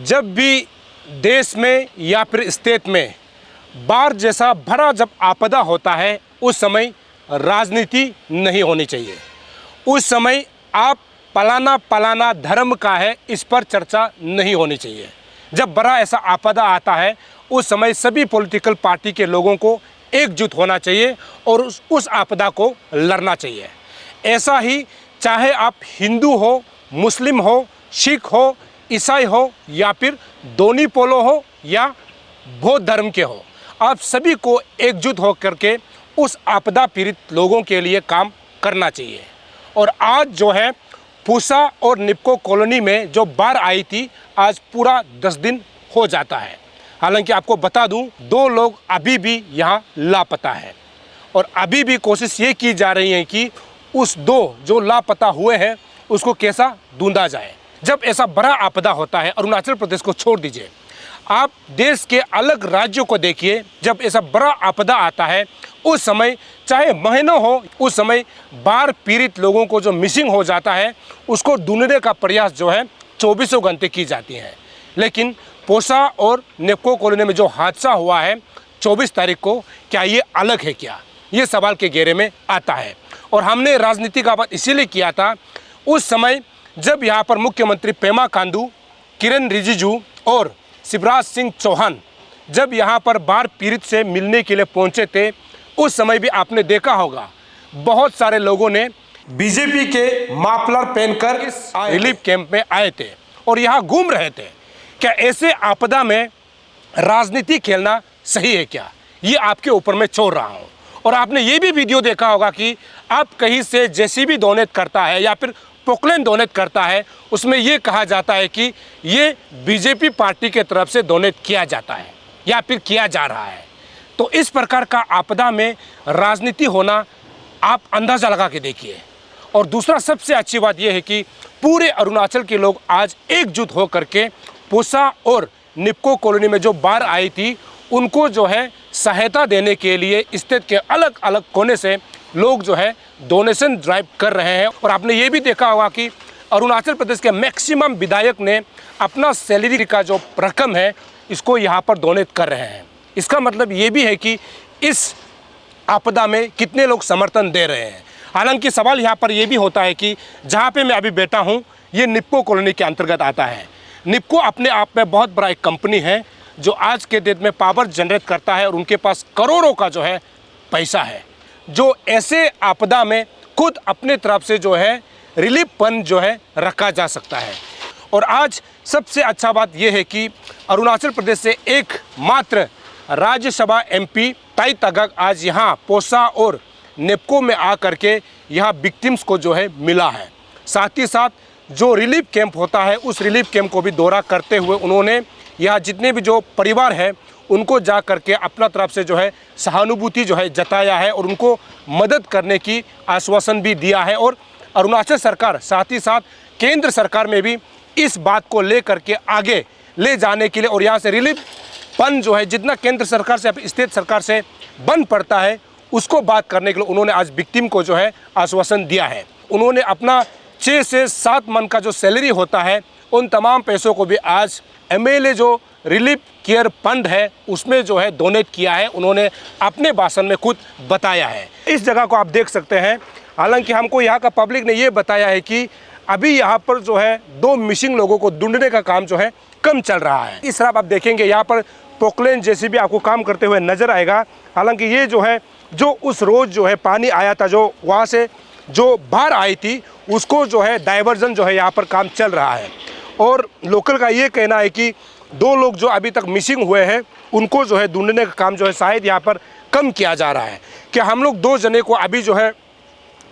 जब भी देश में या फिर स्टेट में बाढ़ जैसा बड़ा जब आपदा होता है, उस समय राजनीति नहीं होनी चाहिए। उस समय आप पलाना धर्म का है, इस पर चर्चा नहीं होनी चाहिए। जब बड़ा ऐसा आपदा आता है, उस समय सभी पॉलिटिकल पार्टी के लोगों को एकजुट होना चाहिए और उस आपदा को लड़ना चाहिए। ऐसा ही चाहे आप हिंदू हो, मुस्लिम हो, सिख हो, ईसाई हो या फिर दोनी पोलो हो या बौद्ध धर्म के हो, आप सभी को एकजुट होकर के उस आपदा पीड़ित लोगों के लिए काम करना चाहिए। और आज जो है पूसा और निपको कॉलोनी में जो बाढ़ आई थी, आज पूरा 10 दिन हो जाता है। हालांकि आपको बता दूं, 2 लोग अभी भी यहाँ लापता है और अभी भी कोशिश ये की जा रही है कि उस 2 जो लापता हुए हैं उसको कैसा ढूंढा जाए। जब ऐसा बड़ा आपदा होता है, अरुणाचल प्रदेश को छोड़ दीजिए, आप देश के अलग राज्यों को देखिए, जब ऐसा बड़ा आपदा आता है उस समय चाहे महीनों हो, उस समय बाढ़ पीड़ित लोगों को जो मिसिंग हो जाता है उसको ढूंढने का प्रयास जो है 24 घंटे की जाती है। लेकिन पोसा और नेपको कॉलोनी में जो हादसा हुआ है 24 तारीख को, क्या ये अलग है क्या? ये सवाल के घेरे में आता है। और हमने राजनीति का बात इसीलिए किया था, उस समय जब यहाँ पर मुख्यमंत्री पेमा खांडू, किरण रिजिजू और शिवराज सिंह चौहान जब यहाँ पर बाढ़ पीड़ित से मिलने के लिए पहुँचे थे, उस समय भी आपने देखा होगा बहुत सारे लोगों ने बीजेपी के माफलर पहनकर इस रिलीफ कैंप में आए थे और यहाँ घूम रहे थे। क्या ऐसे आपदा में राजनीति खेलना सही है क्या? ये आपके ऊपर मैं छोड़ रहा हूँ। और आपने ये भी वीडियो देखा होगा कि आप कहीं से जेसीबी डोनेट करता है या फिर पोकलैंड डोनेट करता है, उसमें ये कहा जाता है कि ये बीजेपी पार्टी के तरफ से डोनेट किया जाता है या फिर किया जा रहा है। तो इस प्रकार का आपदा में राजनीति होना आप अंदाज़ा लगा के देखिए। और दूसरा सबसे अच्छी बात यह है कि पूरे अरुणाचल के लोग आज एकजुट होकर के पूसा और निपको कॉलोनी में जो बाढ़ आई थी उनको जो है सहायता देने के लिए स्टेट के अलग अलग कोने से लोग जो है डोनेशन ड्राइव कर रहे हैं। और आपने ये भी देखा होगा कि अरुणाचल प्रदेश के मैक्सिमम विधायक ने अपना सैलरी का जो रकम है इसको यहाँ पर डोनेट कर रहे हैं। इसका मतलब ये भी है कि इस आपदा में कितने लोग समर्थन दे रहे हैं। हालांकि सवाल यहाँ पर यह भी होता है कि जहाँ पे मैं अभी बैठा हूँ ये निपको कॉलोनी के अंतर्गत आता है। निपको अपने आप में बहुत बड़ा एक कंपनी है जो आज के डेट में पावर जनरेट करता है और उनके पास करोड़ों का जो है पैसा है, जो ऐसे आपदा में खुद अपने तरफ से जो है रिलीफ फंड जो है रखा जा सकता है। और आज सबसे अच्छा बात यह है कि अरुणाचल प्रदेश से एकमात्र राज्यसभा एमपी ताई तगाक आज यहाँ पोसा और नेपको में आकर के यहाँ विक्टिम्स को जो है मिला है। साथ ही साथ जो रिलीफ कैंप होता है उस रिलीफ कैंप को भी दौरा करते हुए उन्होंने यहाँ जितने भी जो परिवार है उनको जा करके अपना तरफ से जो है सहानुभूति जो है जताया है और उनको मदद करने की आश्वासन भी दिया है। और अरुणाचल सरकार साथ ही साथ केंद्र सरकार में भी इस बात को ले करके आगे ले जाने के लिए और यहाँ से रिलीफ फंड जो है जितना केंद्र सरकार से स्टेट सरकार से बन पड़ता है उसको बात करने के लिए उन्होंने आज विक्टिम को जो है आश्वासन दिया है। उन्होंने अपना 6 से 7 मन का जो सैलरी होता है उन तमाम पैसों को भी आज एमएलए जो रिलीफ केयर फंड है उसमें जो है डोनेट किया है। उन्होंने अपने भाषण में खुद बताया है। इस जगह को आप देख सकते हैं। हालांकि हमको यहाँ का पब्लिक ने ये बताया है कि अभी यहाँ पर जो है 2 मिसिंग लोगों को ढूंढने का काम जो है कम चल रहा है। इस तरफ आप देखेंगे यहाँ पर पोकलैंड जैसे भी आपको काम करते हुए नजर आएगा। हालांकि ये जो है जो उस रोज जो है पानी आया था, जो वहाँ से जो बाढ़ आई थी उसको जो है डाइवर्जन जो है यहाँ पर काम चल रहा है। और लोकल का ये कहना है कि 2 लोग जो अभी तक मिसिंग हुए हैं उनको जो है ढूंढने का काम जो है शायद यहाँ पर कम किया जा रहा है। क्या हम लोग 2 जने को अभी जो है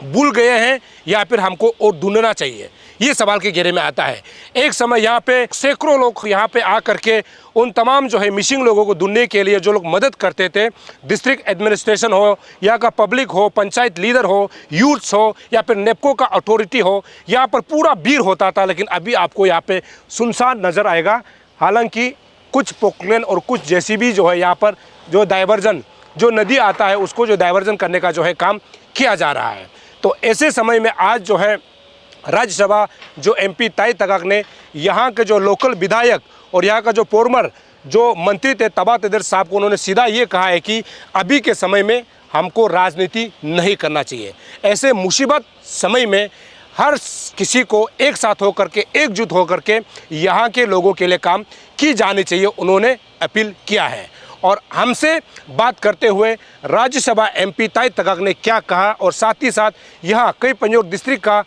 भूल गए हैं या फिर हमको और ढूंढना चाहिए, ये सवाल के घेरे में आता है। एक समय यहाँ पे सैकड़ों लोग यहाँ पे आकर के उन तमाम जो है मिसिंग लोगों को ढूंढने के लिए जो लोग मदद करते थे, डिस्ट्रिक्ट एडमिनिस्ट्रेशन हो, यहाँ का पब्लिक हो, पंचायत लीडर हो, यूथ्स हो या फिर नेपको का अथॉरिटी हो, यहाँ पर पूरा भीड़ होता था। लेकिन अभी आपको यहाँ पे सुनसान नज़र आएगा। हालांकि कुछ पोकलैंड और कुछ जेसीबी जो है यहाँ पर जो डाइवर्जन जो नदी आता है उसको जो डाइवर्जन करने का जो है काम किया जा रहा है। तो ऐसे समय में आज जो है राज्यसभा जो एमपी ताई तगाक ने यहाँ के जो लोकल विधायक और यहाँ का जो फॉर्मर जो मंत्री थे तबा तेदर साहब को, उन्होंने सीधा ये कहा है कि अभी के समय में हमको राजनीति नहीं करना चाहिए। ऐसे मुसीबत समय में हर किसी को एक साथ होकर के, एकजुट होकर के यहाँ के लोगों के लिए काम की जानी चाहिए, उन्होंने अपील किया है। और हमसे बात करते हुए राज्यसभा एमपी ताई तगाक ने क्या कहा और साथ ही साथ यहाँ कई पंजोर डिस्ट्रिक्ट का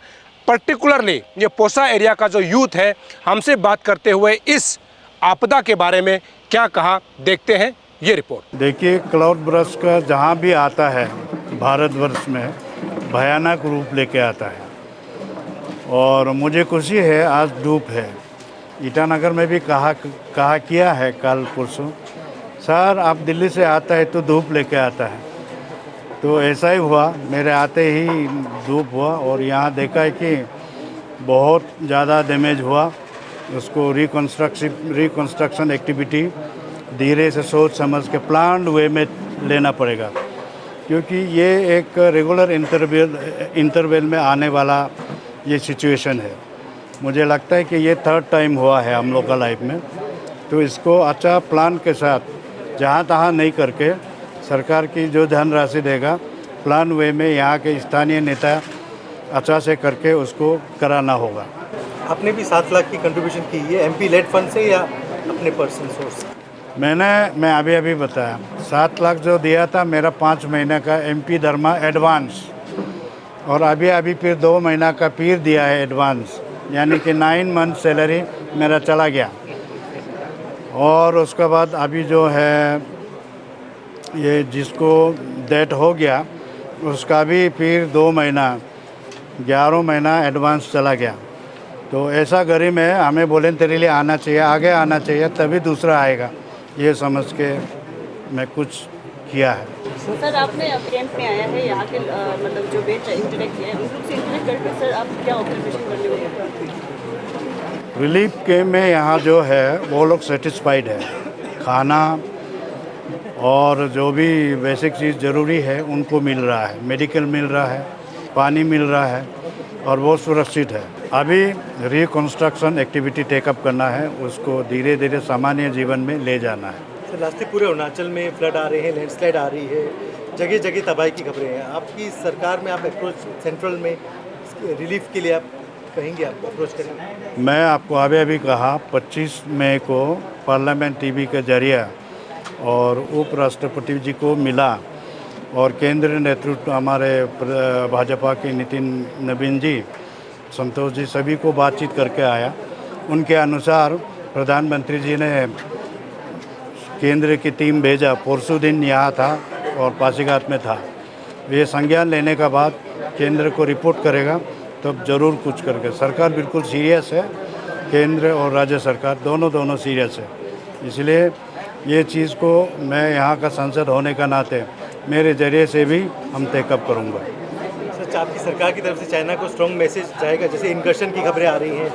पर्टिकुलरली ये पोसा एरिया का जो यूथ है, हमसे बात करते हुए इस आपदा के बारे में क्या कहा, देखते हैं ये रिपोर्ट। देखिए, क्लाउड बर्स्ट का जहाँ भी आता है भारतवर्ष में भयानक रूप लेके आता है और मुझे खुशी है आज धूप है। ईटानगर में भी कहा किया है कल परसों, सर आप दिल्ली से आता है तो धूप लेके आता है, तो ऐसा ही हुआ। मेरे आते ही धूप हुआ और यहाँ देखा है कि बहुत ज़्यादा डैमेज हुआ। उसको रिकंस्ट्रक्शन एक्टिविटी धीरे से सोच समझ के प्लान्ड वे में लेना पड़ेगा, क्योंकि ये एक रेगुलर इंटरवल में आने वाला ये सिचुएशन है। मुझे लगता है कि ये थर्ड टाइम हुआ है हम लोग का लाइफ में, तो इसको अच्छा प्लान के साथ जहाँ तहाँ नहीं करके सरकार की जो धनराशि देगा प्लान वे में यहाँ के स्थानीय नेता अच्छा से करके उसको कराना होगा। आपने भी 7 लाख की कंट्रीब्यूशन की है, एमपी लेड फंड से या अपने पर्सनल सोर्स से? मैं अभी बताया 7 लाख जो दिया था मेरा 5 महीने का एमपी धर्मा एडवांस, और अभी फिर 2 महीना का फिर दिया है एडवांस, यानी कि 9 मंथ सैलरी मेरा चला गया। और उसके बाद अभी जो है ये जिसको डेट हो गया उसका भी फिर 2 महीना 11 महीना एडवांस चला गया। तो ऐसा गरीब में हमें वॉलंटरीली आना चाहिए, आगे आना चाहिए, तभी दूसरा आएगा, ये समझ के मैं कुछ किया है। सर आपने कैंप में आया है, यहाँ के मतलब जो बेच इंटरेक्ट किया है उन लोग से इंटरेक्ट करके सर आप क्या ऑब्जर्वेशन करने वाले? रिलीफ कैंप में यहाँ जो है वो लोग सेटिस्फाइड है, खाना और जो भी बेसिक चीज़ ज़रूरी है उनको मिल रहा है, मेडिकल मिल रहा है, पानी मिल रहा है और वो सुरक्षित है। अभी रिकंस्ट्रक्शन एक्टिविटी टेकअप करना है, उसको धीरे धीरे सामान्य जीवन में ले जाना है। सर लास्ट पूरे अरुणाचल में फ्लड आ रहे हैं, लैंडस्लाइड आ रही है, जगह जगह तबाही की खबरें हैं। आपकी सरकार में आप अप्रोच सेंट्रल में रिलीफ के लिए आप कहेंगे, आप अप्रोच करेंगे? मैं आपको अभी कहा 25 मई को पार्लियामेंट टीवी के जरिए और उपराष्ट्रपति जी को मिला और केंद्रीय नेतृत्व हमारे भाजपा के नितिन नवीन जी, संतोष जी, सभी को बातचीत करके आया। उनके अनुसार प्रधानमंत्री जी ने केंद्र की टीम भेजा, परसों दिन यहाँ था और पासीघाट में था। ये संज्ञान लेने का बाद केंद्र को रिपोर्ट करेगा तब ज़रूर कुछ करके। सरकार बिल्कुल सीरियस है, केंद्र और राज्य सरकार दोनों सीरियस है। इसलिए ये चीज़ को मैं यहाँ का सांसद होने का नाते मेरे जरिए से भी हम टेकअप करूँगा। सर आपकी सरकार की तरफ से चाइना को स्ट्रॉन्ग मैसेज जाएगा? जैसे इनकर्शन की खबरें आ रही हैं,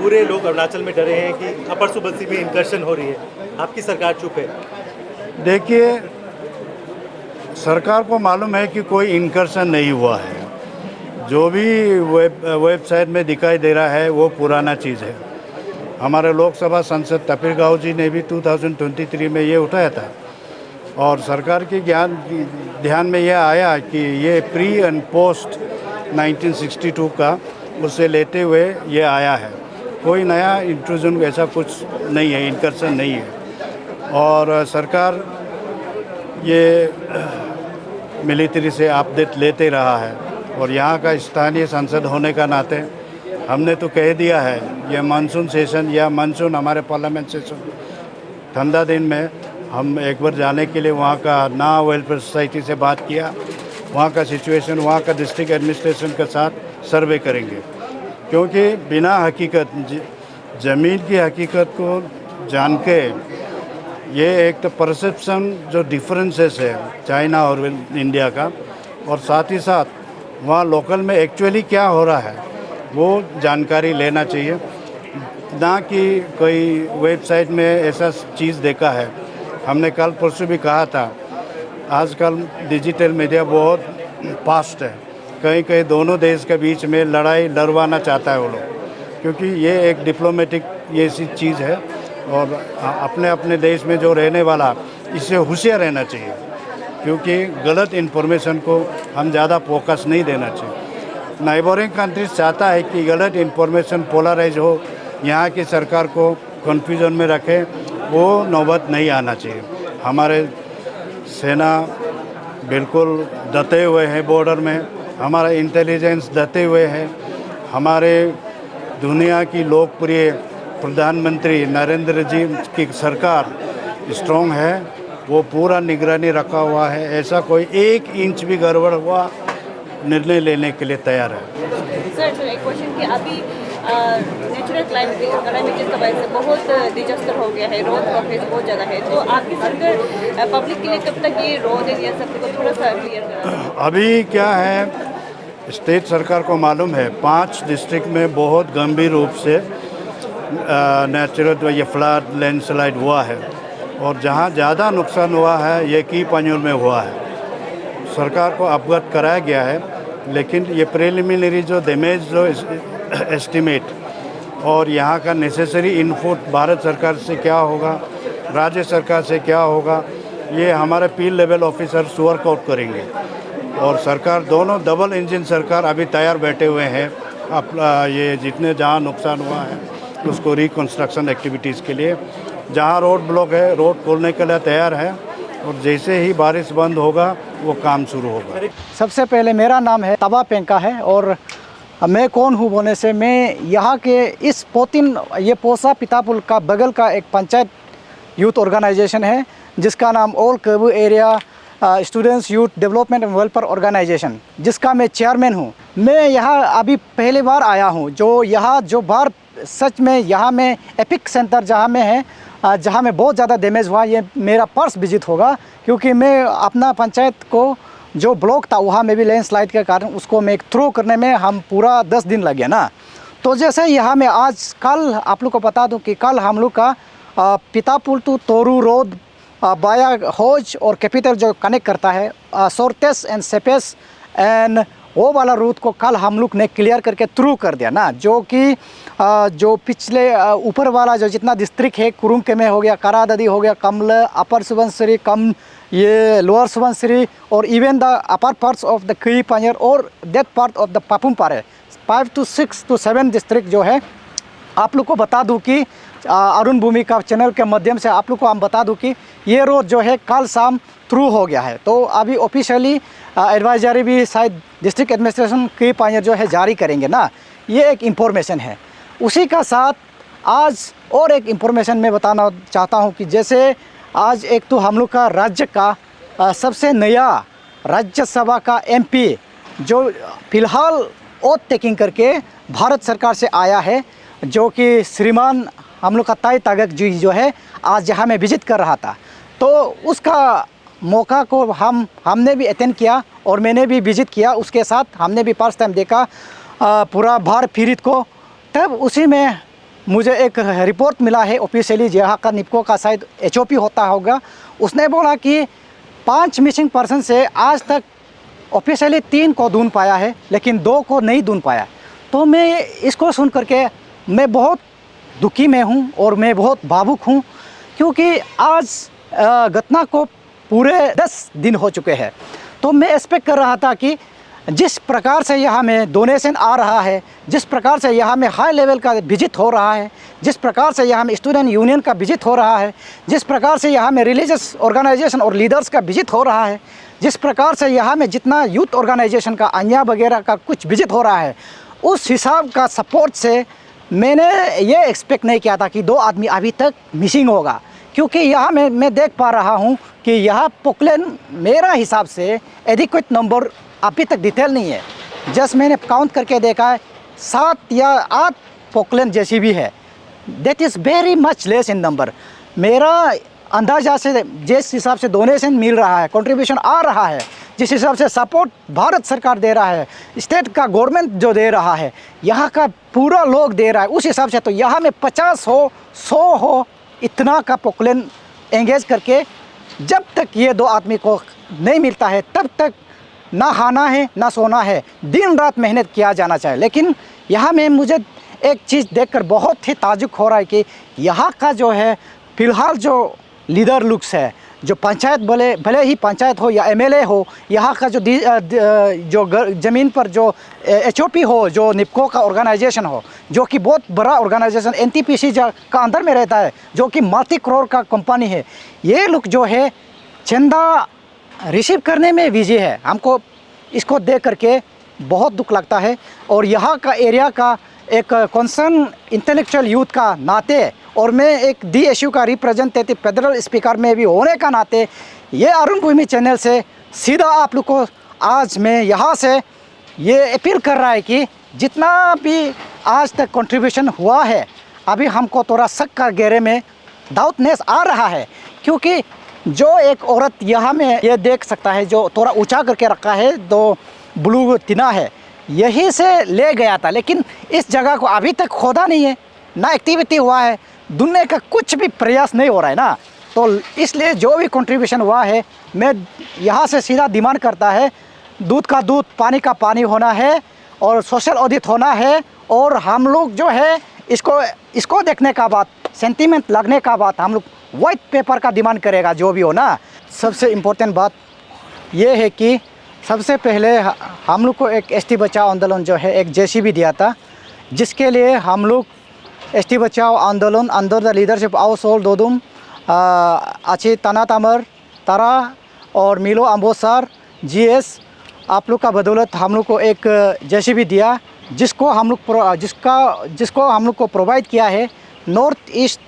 पूरे लोग अरुणाचल में डरे हैं कि अपर सुबनसिरी में इनकर्शन हो रही है, आपकी सरकार चुप है। देखिए, सरकार को मालूम है कि कोई इनकर्शन नहीं हुआ है। जो भी वेबसाइट में दिखाई दे रहा है वो पुराना चीज़ है। हमारे लोकसभा सांसद तपीर गाव जी ने भी 2023 में ये उठाया था और सरकार के ध्यान में यह आया कि ये प्री एंड पोस्ट 1962 का उससे लेते हुए ये आया है। कोई नया इंट्रूजन ऐसा कुछ नहीं है, इनकर्शन नहीं है। और सरकार ये मिलिट्री से अपडेट लेते रहा है और यहाँ का स्थानीय सांसद होने का नाते हमने तो कह दिया है ये मानसून सेशन या मानसून हमारे पार्लियामेंट सेशन ठंडा दिन में हम एक बार जाने के लिए वहाँ का ना वेलफेयर सोसाइटी से बात किया, वहाँ का सिचुएशन, वहाँ का डिस्ट्रिक्ट एडमिनिस्ट्रेशन के साथ सर्वे करेंगे, क्योंकि बिना हकीकत ज़मीन की हकीकत को जान के ये एक तो परसेप्शन जो डिफरेंसेस है चाइना और इंडिया का, और साथ ही साथ वहाँ लोकल में एक्चुअली क्या हो रहा है वो जानकारी लेना चाहिए, ना कि कोई वेबसाइट में ऐसा चीज़ देखा है। हमने कल परसों भी कहा था, आजकल डिजिटल मीडिया बहुत फास्ट है, कहीं कहीं दोनों देश के बीच में लड़ाई लड़वाना चाहता है वो लोग, क्योंकि ये एक डिप्लोमेटिक ये सी चीज़ है और अपने अपने देश में जो रहने वाला इससे होशियार रहना चाहिए, क्योंकि गलत इन्फॉर्मेशन को हम ज़्यादा फोकस नहीं देना चाहिए। नाइबरिंग कंट्रीज चाहता है कि गलत इन्फॉर्मेशन पोलराइज हो, यहाँ की सरकार को कन्फ्यूजन में रखे, वो नौबत नहीं आना चाहिए। हमारे सेना बिल्कुल डटे हुए हैं बॉर्डर में, हमारा इंटेलिजेंस डटे हुए हैं, हमारे दुनिया की लोकप्रिय प्रधानमंत्री नरेंद्र जी की सरकार स्ट्रॉन्ग है, वो पूरा निगरानी रखा हुआ है, ऐसा कोई 1 इंच भी गड़बड़ हुआ निर्णय लेने के लिए तैयार है। सर एक क्वेश्चन कि अभी नेचुरल क्लाइमेट का वजह से बहुत डिजास्टर हो गया है, रोड ब्लॉकेज बहुत ज़्यादा है, तो आपकी सरकार पब्लिक के लिए कब तक ये रोड एरिया सब को थोड़ा सा क्लियर करा? अभी क्या है, स्टेट सरकार को मालूम है 5 डिस्ट्रिक्ट में बहुत गंभीर रूप से नेचुरल ये फ्लड लैंडस्लाइड हुआ है, और जहां ज़्यादा नुकसान हुआ है ये की पान्योर में हुआ है। सरकार को अवगत कराया गया है, लेकिन ये प्रिलिमिनरी जो डैमेज जो एस्टिमेट और यहाँ का नेसेसरी इनपुट भारत सरकार से क्या होगा, राज्य सरकार से क्या होगा, ये हमारे फील्ड लेवल ऑफिसर्स वर्कआउट करेंगे। और सरकार दोनों डबल इंजन सरकार अभी तैयार बैठे हुए हैं, ये जितने जहाँ नुकसान हुआ है उसको रिकंस्ट्रक्शन एक्टिविटीज़ के लिए। जहाँ रोड ब्लॉक है रोड खोलने के लिए तैयार है, और जैसे ही बारिश बंद होगा वो काम शुरू होगा। सबसे पहले मेरा नाम है तबा पेंका है, और मैं कौन हूँ बोलने से, मैं यहाँ के इस पोतिन ये पोसा पितापुल का बगल का एक पंचायत यूथ ऑर्गेनाइजेशन है जिसका नाम all Kebu area students youth development and welfare organisation, जिसका मैं चेयरमैन हूँ। मैं यहाँ अभी पहली बार आया हूँ, जो यहाँ जो बार सच में यहाँ में एपिक सेंटर जहाँ में है, जहाँ में बहुत ज़्यादा डैमेज हुआ, ये मेरा फर्स्ट विजिट होगा, क्योंकि मैं अपना पंचायत को जो ब्लॉक था वहाँ में भी लैंडस्लाइड के कारण उसको मैं थ्रो करने में हम पूरा 10 दिन लगे ना। तो जैसे यहाँ में आज कल आप लोग को बता दूँ कि कल हम लोग का पितापुल टू तोरू रोड बाया होज और कैपिटल जो कनेक्ट करता है सोर्टेस एंड सेपेस एंड वो वाला रूट को कल हम लोग ने क्लियर करके थ्रू कर दिया ना, जो कि जो पिछले ऊपर वाला जो जितना डिस्ट्रिक्ट है, कुरुंग में हो गया, कराददी हो गया, कमल, अपर सुबनसिरी, कम ये लोअर सुबनसिरी, और even the upper parts of the की पान्योर और that part of the Papum Pare, 5 to 6 to 7 district जो है। आप लोग को बता दूं कि अरुण भूमि का चैनल के माध्यम से आप लोग को हम बता दूं कि ये रोड जो है कल शाम थ्रू हो गया है। तो अभी ऑफिशियली एडवाइजरी भी शायद डिस्ट्रिक्ट एडमिनिस्ट्रेशन की पान्योर जो है जारी करेंगे ना, ये एक इन्फॉर्मेशन है। उसी का साथ आज और एक इन्फॉर्मेशन मैं बताना चाहता हूँ कि जैसे आज एक तो हम लोग का राज्य का सबसे नया राज्यसभा का MP जो फ़िलहाल ओथ टेकिंग करके भारत सरकार से आया है, जो कि श्रीमान हम लोग का ताई तागक जी जो है आज यहाँ में विजिट कर रहा था, तो उसका मौका को हमने भी अटेंड किया और मैंने भी विजिट किया उसके साथ। हमने भी फर्स्ट टाइम देखा पूरा भारत पीड़ित को। तब उसी में मुझे एक रिपोर्ट मिला है ऑफिशियली, यहाँ का निपको का शायद HOP होता होगा, उसने बोला कि 5 मिसिंग पर्सन से आज तक ऑफिशियली 3 को ढूंढ पाया है, लेकिन 2 को नहीं ढूंढ पाया। तो मैं इसको सुन करके मैं बहुत दुखी में हूँ और मैं बहुत भावुक हूँ, क्योंकि आज घटना को पूरे 10 दिन हो चुके हैं। तो मैं एक्सपेक्ट कर रहा था कि जिस प्रकार से यहाँ में डोनेशन आ रहा है, जिस प्रकार से यहाँ में हाई लेवल का विजिट हो रहा है, जिस प्रकार से यहाँ में स्टूडेंट यूनियन का विजिट हो रहा है, जिस प्रकार से यहाँ में रिलीजियस ऑर्गेनाइजेशन और लीडर्स का विजिट हो रहा है, जिस प्रकार से यहाँ में जितना यूथ ऑर्गेनाइजेशन का अन्या वगैरह का कुछ विजिट हो रहा है, उस हिसाब का सपोर्ट से मैंने ये एक्सपेक्ट नहीं किया था कि 2 आदमी अभी तक मिसिंग होगा। क्योंकि यहाँ मैं देख पा रहा हूँ कि यहाँ पोकलैंड मेरा हिसाब से एडिक्वेट नंबर अभी तक डिटेल नहीं है। जस्ट मैंने काउंट करके देखा है 7 या 8 पोकलैंड जैसी भी है। That is very much less in number. मेरा अंदाजा से जिस हिसाब से डोनेशन मिल रहा है, कंट्रीब्यूशन आ रहा है, जिस हिसाब से सपोर्ट भारत सरकार दे रहा है, स्टेट का गवर्नमेंट जो दे रहा है, यहाँ का पूरा लोग दे रहा है, उस हिसाब से तो यहाँ में 50 हो 100 हो इतना का पोकलैंड एंगेज करके जब तक ये 2 आदमी को नहीं मिलता है तब तक ना खाना है ना सोना है, दिन रात मेहनत किया जाना चाहिए। लेकिन यहाँ में मुझे एक चीज़ देखकर बहुत ही ताजुब हो रहा है कि यहाँ का जो है फ़िलहाल जो लीडर लुक्स है, जो पंचायत भले ही पंचायत हो या एमएलए हो, यहाँ का जो ज़मीन पर जो एचओपी हो, जो निपको का ऑर्गेनाइजेशन हो, जो कि बहुत बड़ा ऑर्गेनाइजेशन एनटीपीसी का अंदर में रहता है, जो कि मल्टी करोड़ का कंपनी है, ये लोग जो है चंदा रिसीव करने में बिजी है। हमको इसको देख करके बहुत दुख लगता है। और यहाँ का एरिया का एक कंसर्न इंटेलेक्चुअल यूथ का नाते और मैं एक DSU का रिप्रेजेंटेटिव फेडरल स्पीकर में भी होने का नाते ये अरुण भूमि चैनल से सीधा आप लोग को आज मैं यहाँ से ये अपील कर रहा है कि जितना भी आज तक कंट्रीब्यूशन हुआ है, अभी हमको थोड़ा शक का घेरे में डाउटनेस आ रहा है, क्योंकि जो एक औरत यहाँ में ये देख सकता है, जो थोड़ा ऊंचा करके रखा है, दो ब्लू टीना है, यहीं से ले गया था, लेकिन इस जगह को अभी तक खोदा नहीं है, ना एक्टिविटी हुआ है, दुनिया का कुछ भी प्रयास नहीं हो रहा है ना। तो इसलिए जो भी कंट्रीब्यूशन हुआ है, मैं यहाँ से सीधा डिमांड करता है, दूध का दूध पानी का पानी होना है और सोशल ऑडिट होना है। और हम लोग जो है इसको देखने का बाद, सेंटीमेंट लगने का बाद हम लोग वाइट पेपर का डिमांड करेगा, जो भी हो ना। सबसे इम्पोर्टेंट बात ये है कि सबसे पहले हम लोग को एक एसटी बचाओ आंदोलन जो है एक JCB दिया था, जिसके लिए हम लोग एसटी बचाओ आंदोलन under the leadership of Sol Dodum, आची ताना तामर तारा और मिलो अम्बोसर GS, आप लोग का बदौलत हम लोग को एक JCB दिया, जिसको हम लोग को प्रोवाइड किया है नॉर्थ ईस्ट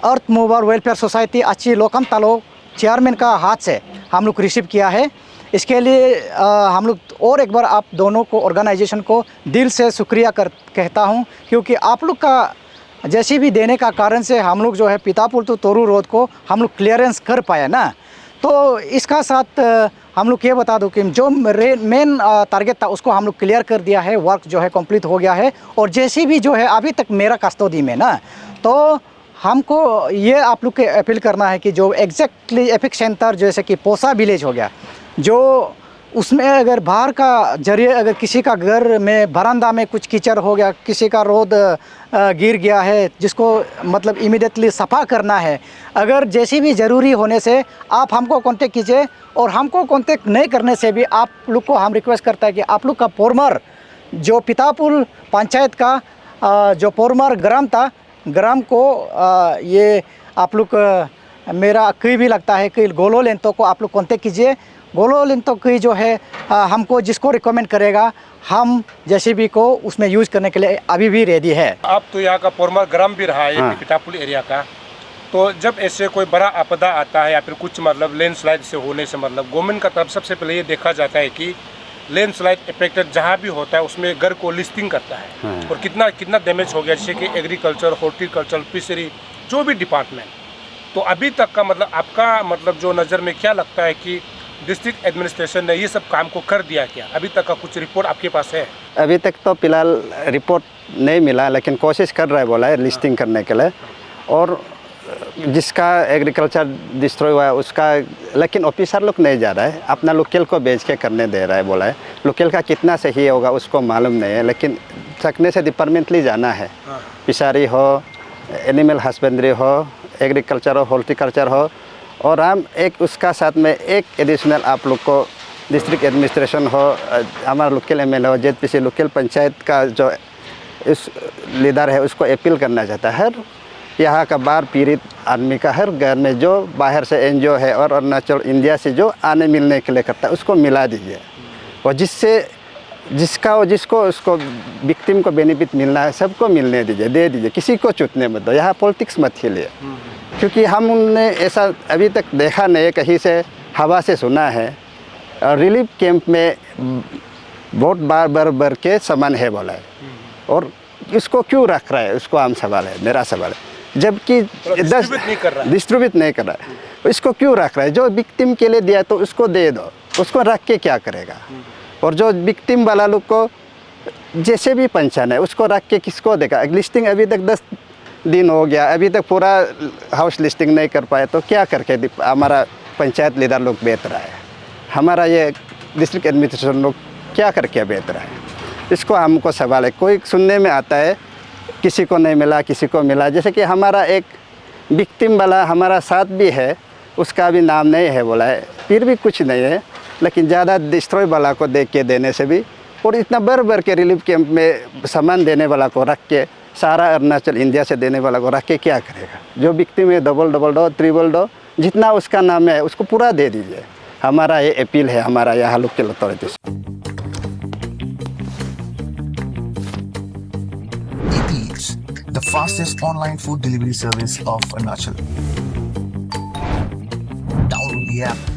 अर्थ मूवर वेलफेयर सोसाइटी अच्छी लोकम तालो चेयरमैन का हाथ से हम लोग रिसीव किया है। इसके लिए हम लोग और एक बार आप दोनों को ऑर्गेनाइजेशन को दिल से शुक्रिया कहता हूं, क्योंकि आप लोग का JCB देने का कारण से हम लोग जो है पितापुल तो तोरू रोड को हम लोग क्लियरेंस कर पाए ना। तो इसका साथ हम लोग ये बता दूं कि जो मेन टारगेट था उसको हम लोग क्लियर कर दिया है, वर्क जो है कंप्लीट हो गया है। और JCB जो है अभी तक मेरा कस्टडी में ना, तो हमको ये आप लोग के अपील करना है कि जो एग्जैक्टली एपिक सेंटर जैसे कि पोसा विलेज हो गया, जो उसमें अगर बाहर का जरिए अगर किसी का घर में बरामदा में कुछ कीचड़ हो गया, किसी का रोड गिर गया है, जिसको मतलब इमीडिएटली सफ़ा करना है, अगर JCB ज़रूरी होने से आप हमको कांटेक्ट कीजिए। और हमको कांटेक्ट नहीं करने से भी आप लोग को हम रिक्वेस्ट करता है कि आप लोग का पोरमर जो पितापुल पंचायत का जो पोरमर ग्राम था, ग्राम को ये आप लोग मेरा कई भी लगता है कि गोलो लेंतो को आप लोग कांटेक्ट कीजिए। गोलो लेंतो की जो है हमको जिसको रिकमेंड करेगा, हम JCB को उसमें यूज़ करने के लिए अभी भी रेडी है। आप तो यहाँ का पोरमर ग्राम भी रहा है, पितापुल एरिया का, तो जब ऐसे कोई बड़ा आपदा आता है या फिर कुछ मतलब लैंडस्लाइड से होने से मतलब गवर्नमेंट का तरफ सबसे पहले ये देखा जाता है कि लैंडस्लाइड इफेक्टेड जहाँ भी होता है उसमें घर को लिस्टिंग करता है और कितना डैमेज हो गया, जैसे कि एग्रीकल्चर, हॉर्टिकल्चर, फिशरी, जो भी डिपार्टमेंट। तो अभी तक का मतलब आपका मतलब जो नज़र में क्या लगता है कि डिस्ट्रिक्ट एडमिनिस्ट्रेशन ने ये सब काम को कर दिया क्या? अभी तक का कुछ रिपोर्ट आपके पास है? अभी तक तो फिलहाल रिपोर्ट नहीं मिला, लेकिन कोशिश कर रहा है, बोला है लिस्टिंग करने के लिए। और जिसका एग्रीकल्चर डिस्ट्रॉय हुआ है उसका, लेकिन ऑफिसर लोग नहीं जा रहा है, अपना लोकल को बेच के करने दे रहा है, बोला है। लोकल का कितना सही होगा उसको मालूम नहीं है, लेकिन सकने से डिपार्टमेंटली जाना है, फिशरी हो, एनिमल हस्बेंड्री हो, एग्रीकल्चर हो, हॉर्टिकल्चर हो। और हम एक उसका साथ में एक एडिशनल आप लोग को डिस्ट्रिक्ट एडमिनिस्ट्रेशन हो, हमारा लोकल MLA हो, ZPC लोकल पंचायत का जो इस लीडर है उसको अपील करना चाहता है, हर यहाँ का बाढ़ पीड़ित आदमी का हर घर में जो बाहर से NGO है और अरुणाचल इंडिया से जो आने मिलने के लिए करता है उसको मिला दीजिए। और जिसको उसको विक्टिम को बेनिफिट मिलना है सबको मिलने दीजिए, दे दीजिए, किसी को छूटने मत दो। यहाँ पॉलिटिक्स मत खेलिए, क्योंकि हमने ऐसा अभी तक देखा नहीं, कहीं से हवा से सुना है। और रिलीफ कैंप में बहुत बार के सामान है, बोला है। और इसको क्यों रख रहा है, उसको आम सवाल है, मेरा सवाल है। जबकि डिस्ट्रीब्यूट नहीं कर रहा है, इसको क्यों रख रहा है? जो विक्टिम के लिए दिया तो उसको दे दो, उसको रख के क्या करेगा? और जो विक्टिम वाला लोग को जैसे भी पंचायत है उसको रख के किसको देगा? लिस्टिंग अभी तक 10 दिन हो गया, अभी तक पूरा हाउस लिस्टिंग नहीं कर पाए, तो क्या करके हमारा पंचायत लीडर लोग बेच रहा है, हमारा ये डिस्ट्रिक्ट एडमिनिस्ट्रेशन लोग क्या करके बेच रहा है? इसको हमको सवाल है। कोई सुनने में आता है किसी को नहीं मिला, किसी को मिला। जैसे कि हमारा एक विक्टिम वाला हमारा साथ भी है, उसका भी नाम नहीं है बोला है, फिर भी कुछ नहीं है। लेकिन ज़्यादा डिस्ट्रॉय वाला को देख के देने से भी, और इतना बढ़ के रिलीफ कैंप में सामान देने वाला को रख के, सारा अरुणाचल इंडिया से देने वाला को रख के क्या करेगा? जो विक्टिम है डबल डो, ट्रिपल डो, जितना उसका नाम है उसको पूरा दे दीजिए। हमारा ये अपील है हमारा यहाँ लोकल अथॉरिटी से। Eats, the fastest online food delivery service of Arunachal. Download the app